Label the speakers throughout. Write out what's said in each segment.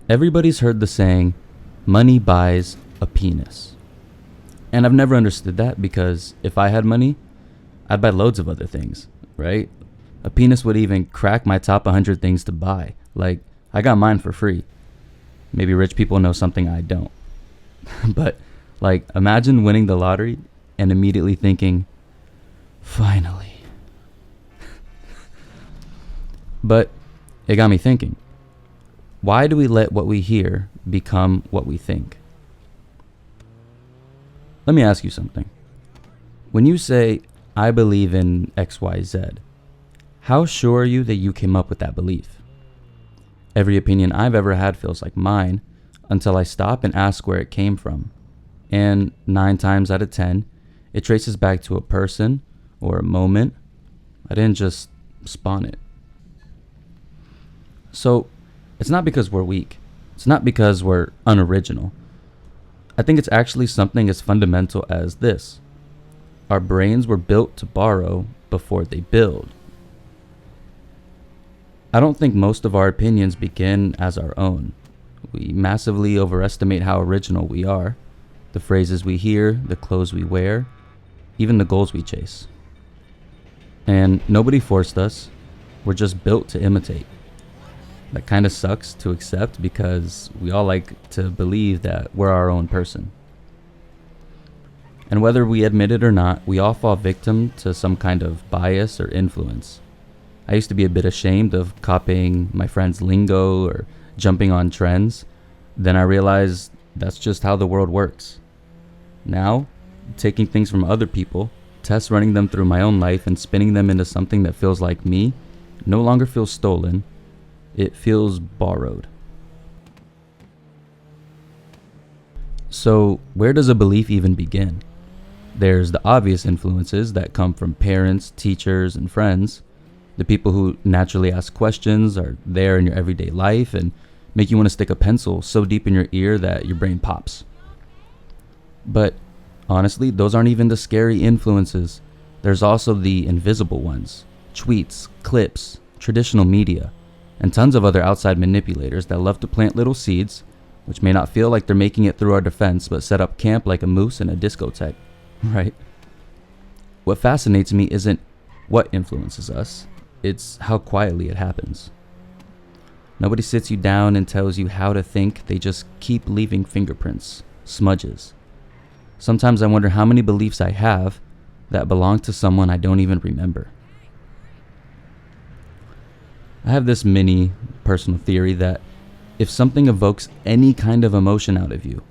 Speaker 1: Everybody's heard the saying, money buys a penis. And I've never understood that because if I had money, I'd buy loads of other things, right? A penis would even crack my top 100 things to buy. Like, I got mine for free. Maybe rich people know something I don't. But, like, imagine winning the lottery and immediately thinking, finally. But it got me thinking, why do we let what we hear become what we think? Let me ask you something. When you say, I believe in XYZ, how sure are you that you came up with that belief? Every opinion I've ever had feels like mine until I stop and ask where it came from. And 9 times out of 10, it traces back to a person or a moment. I didn't just spawn it. So it's not because we're weak. It's not because we're unoriginal. I think it's actually something as fundamental as this. Our brains were built to borrow before they build. I don't think most of our opinions begin as our own. We massively overestimate how original we are. The phrases we hear, the clothes we wear, even the goals we chase. And nobody forced us. We're just built to imitate. That kind of sucks to accept because we all like to believe that we're our own person. And whether we admit it or not, we all fall victim to some kind of bias or influence. I used to be a bit ashamed of copying my friends' lingo or jumping on trends. Then I realized that's just how the world works. Now, taking things from other people, test running them through my own life and spinning them into something that feels like me, no longer feels stolen. It feels borrowed. So, where does a belief even begin? There's the obvious influences that come from parents, teachers, and friends. The people who naturally ask questions are there in your everyday life and make you want to stick a pencil so deep in your ear that your brain pops. But honestly, those aren't even the scary influences. There's also the invisible ones. Tweets, clips, traditional media, and tons of other outside manipulators that love to plant little seeds, which may not feel like they're making it through our defense, but set up camp like a moose in a discotheque, right? What fascinates me isn't what influences us, it's how quietly it happens. Nobody sits you down and tells you how to think, they just keep leaving fingerprints, smudges. Sometimes I wonder how many beliefs I have that belong to someone I don't even remember. I have this mini personal theory that if something evokes any kind of emotion out of you,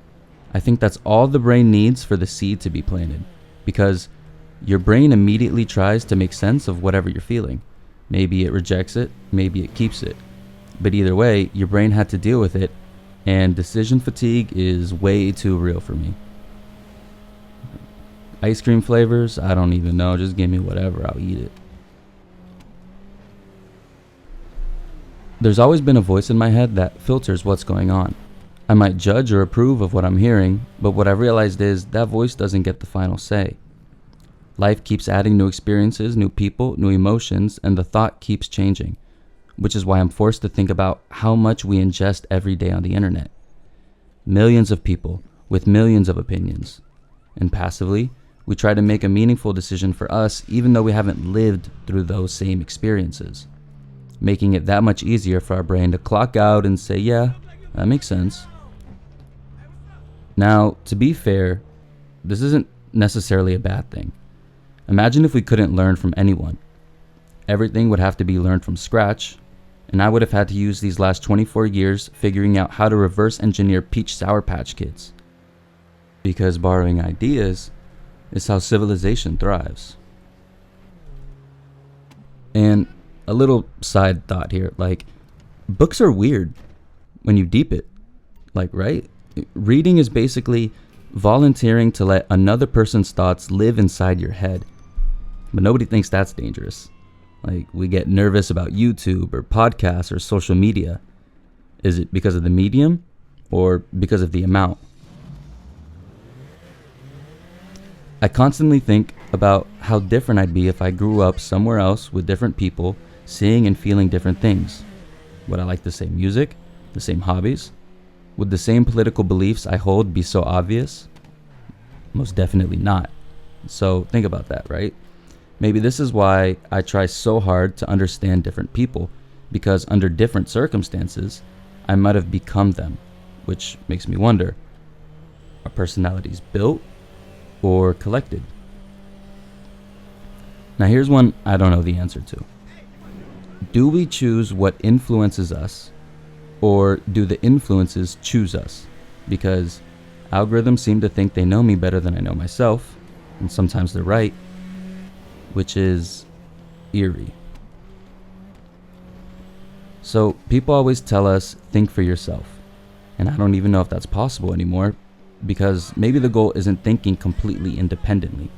Speaker 1: I think that's all the brain needs for the seed to be planted, because your brain immediately tries to make sense of whatever you're feeling. Maybe it rejects it, maybe it keeps it. But either way, your brain had to deal with it, and decision fatigue is way too real for me. Ice cream flavors, I don't even know, just give me whatever, I'll eat it. There's always been a voice in my head that filters what's going on. I might judge or approve of what I'm hearing, but what I've realized is that voice doesn't get the final say. Life keeps adding new experiences, new people, new emotions, and the thought keeps changing, which is why I'm forced to think about how much we ingest every day on the internet. Millions of people with millions of opinions. And passively, we try to make a meaningful decision for us even though we haven't lived through those same experiences, making it that much easier for our brain to clock out and say, yeah, that makes sense. Now, to be fair, this isn't necessarily a bad thing. Imagine if we couldn't learn from anyone. Everything would have to be learned from scratch, and I would have had to use these last 24 years figuring out how to reverse engineer Peach Sour Patch Kids. Because borrowing ideas is how civilization thrives. And a little side thought here, like, books are weird when you deep it, like, right? Reading is basically volunteering to let another person's thoughts live inside your head. But nobody thinks that's dangerous. Like, we get nervous about YouTube or podcasts or social media. Is it because of the medium or because of the amount? I constantly think about how different I'd be if I grew up somewhere else with different people, seeing and feeling different things. Would I like the same music, the same hobbies, Would the same political beliefs I hold be so obvious? Most definitely not. So think about that, right? Maybe this is why I try so hard to understand different people, because under different circumstances, I might have become them, which makes me wonder, are personalities built or collected? Now here's one I don't know the answer to. Do we choose what influences us, or do the influences choose us? Because algorithms seem to think they know me better than I know myself, and sometimes they're right, which is eerie. So people always tell us, think for yourself. And I don't even know if that's possible anymore, because maybe the goal isn't thinking completely independently.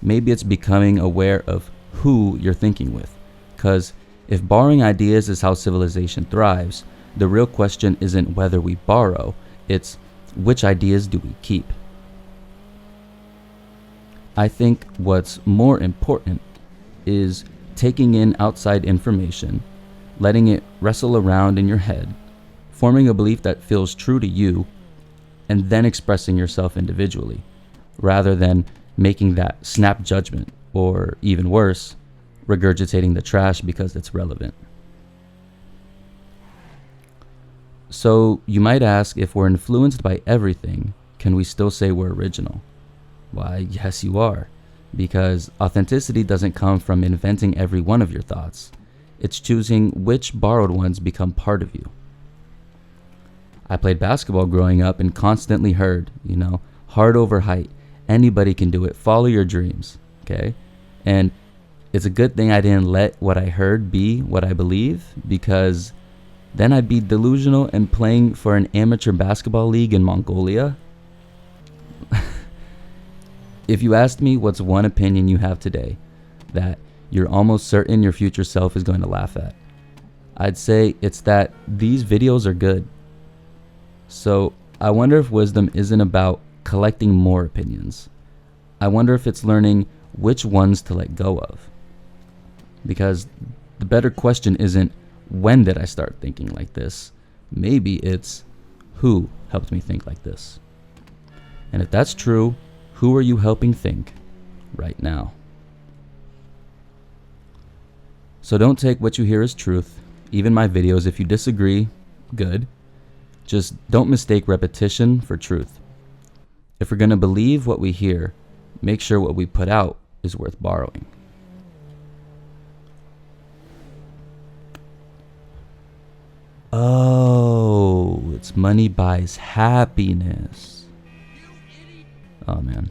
Speaker 1: Maybe it's becoming aware of who you're thinking with. Because if borrowing ideas is how civilization thrives, the real question isn't whether we borrow, it's which ideas do we keep? I think what's more important is taking in outside information, letting it wrestle around in your head, forming a belief that feels true to you, and then expressing yourself individually, rather than making that snap judgment, or even worse, regurgitating the trash because it's relevant. So you might ask, if we're influenced by everything, can we still say we're original? Why, yes, you are. Because authenticity doesn't come from inventing every one of your thoughts. It's choosing which borrowed ones become part of you. I played basketball growing up and constantly heard, heart over height. Anybody can do it. Follow your dreams. Okay? And it's a good thing I didn't let what I heard be what I believe, because then I'd be delusional and playing for an amateur basketball league in Mongolia. If you asked me what's one opinion you have today that you're almost certain your future self is going to laugh at, I'd say it's that these videos are good. So I wonder if wisdom isn't about collecting more opinions. I wonder if it's learning which ones to let go of. Because the better question isn't, when did I start thinking like this? Maybe it's, who helped me think like this? And if that's true, who are you helping think right now? So don't take what you hear as truth, even my videos. If you disagree, good. Just don't mistake repetition for truth. If we're going to believe what we hear, make sure what we put out is worth borrowing. Oh, it's money buys happiness. Oh man.